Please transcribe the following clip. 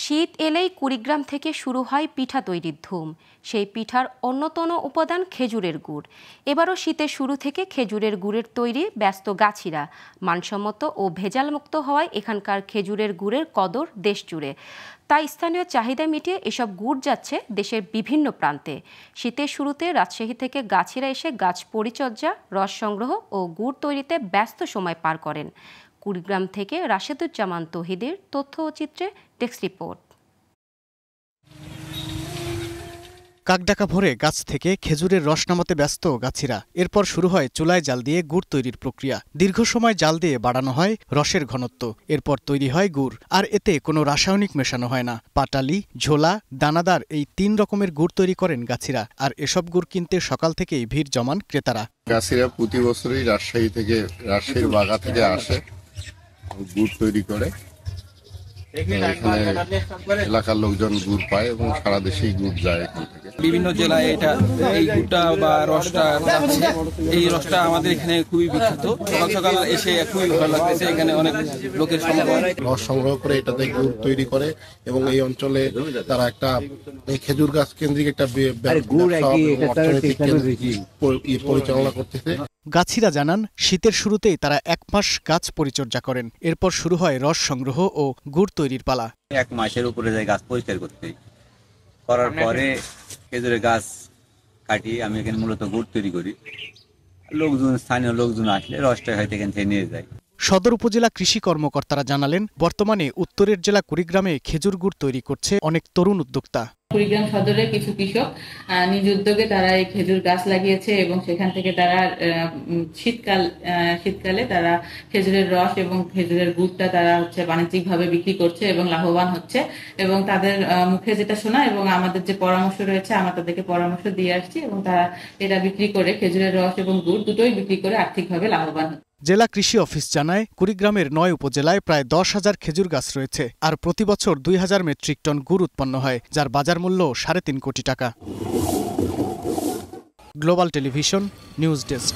শীত এলেই কুড়িগ্রাম থেকে শুরু হয় পিঠা তৈরির ধুম। সেই পিঠার অন্যতম উপাদান খেজুরের গুড়। এবারও শীতের শুরু থেকে খেজুরের গুড়ের তৈরি ব্যস্ত গাছিরা। মানসম্মত ও ভেজালমুক্ত হওয়ায় এখানকার খেজুরের গুড়ের কদর দেশ জুড়ে। তাই স্থানীয় চাহিদা মিটিয়ে এসব গুড় যাচ্ছে দেশের বিভিন্ন প্রান্তে। শীতের শুরুতে রাজশাহী থেকে গাছিরা এসে গাছ পরিচর্যা, রস সংগ্রহ ও গুড় তৈরিতে ব্যস্ত সময় পার করেন। কুড়িগ্রাম থেকে রাশেদুজ্জামান তৌহিদের তথ্য ও চিত্রে ডেস্ক রিপোর্ট। কাকডাকা ভরে গাছ থেকে খেজুরের রস নামাতে ব্যস্ত গাছিরা। এরপর শুরু হয় চুলায় জাল দিয়ে গুড় তৈরির প্রক্রিয়া। দীর্ঘ সময় জাল দিয়ে বাড়ানো হয় রসের ঘনত্ব। এরপর তৈরি হয় গুড়, আর এতে কোনো রাসায়নিক মেশানো হয় না। পাটালি, ঝোলা, দানাদার এই ৩ রকমের গুড় তৈরি করেন গাছিরা। আর এসব গুড় কিনতে সকাল থেকেই ভিড় জমান ক্রেতারা। গাছিরা প্রতি বছরই রাজশাহীর বাগা থেকে আসে, গুড় তৈরি করে। এখানে এলাকার লোকজন গুড় পায় এবং সারা দেশেই গুড় যায় এখান থেকে। বিভিন্ন জেলায় এই গুড়টা বা রসটা যাচ্ছে। এই রসটা আমাদের এখানে খুবই বিখ্যাত। সকাল সকাল এসে খুবই ভালো লাগতেছে। এখানে অনেক লোকের সমাগম। রস সংগ্রহ করে এটাতে গুড় তৈরি করে এবং এই অঞ্চলে তারা একটা খেজুর গাছ কেন্দ্রিক একটা পরিচালনা করতেছে। গাছিরা জানান, শীতের শুরুতেই তারা ১ মাস গাছ পরিচর্যা করেন। এরপর শুরু হয় রস সংগ্রহ ও গুড় তৈরির পালা। 1 মাসের উপরে যায় গাছ পরিষ্কার করতে। করার পরে খেজুরের গাছ কাটিয়ে আমি এখানে মূলত গুড় তৈরি করি। স্থানীয় লোকজন আসলে রসটা হয়তো এখান থেকে নিয়ে যায়। সদর উপজেলা কৃষি কর্মকর্তারা জানালেন, বর্তমানে উত্তরের জেলা কুড়িগ্রামে খেজুর গুড় তৈরি করছে অনেক তরুণ উদ্যোক্তা। কুড়িগ্রাম সদরের কিছু কৃষক নিজ উদ্যোগে তারা এই খেজুর গাছ লাগিয়েছে এবং সেখান থেকে তারা শীতকালে তারা খেজুরের রস এবং খেজুরের গুড়টা তারা বাণিজ্যিকভাবে বিক্রি করছে এবং লাভবান হচ্ছে। এবং তাদের মুখে যেটা শোনা এবং আমাদের যে পরামর্শ রয়েছে, আমরা তাদেরকে পরামর্শ দিয়ে আসছি এবং তারা এটা বিক্রি করে, খেজুরের রস এবং গুড় দুটোই বিক্রি করে আর্থিকভাবে লাভবান হচ্ছে। জেলা কৃষি অফিস জানায়, কুড়িগ্রামের ৯ উপজেলায় প্রায় ১০,০০০ খেজুর গাছ রয়েছে। আর প্রতি বছর ২,০০০ মেট্রিক টন গুড় উৎপন্ন হয়, যার বাজার মূল্য ৩.৫ কোটি টাকা। Global television news desk.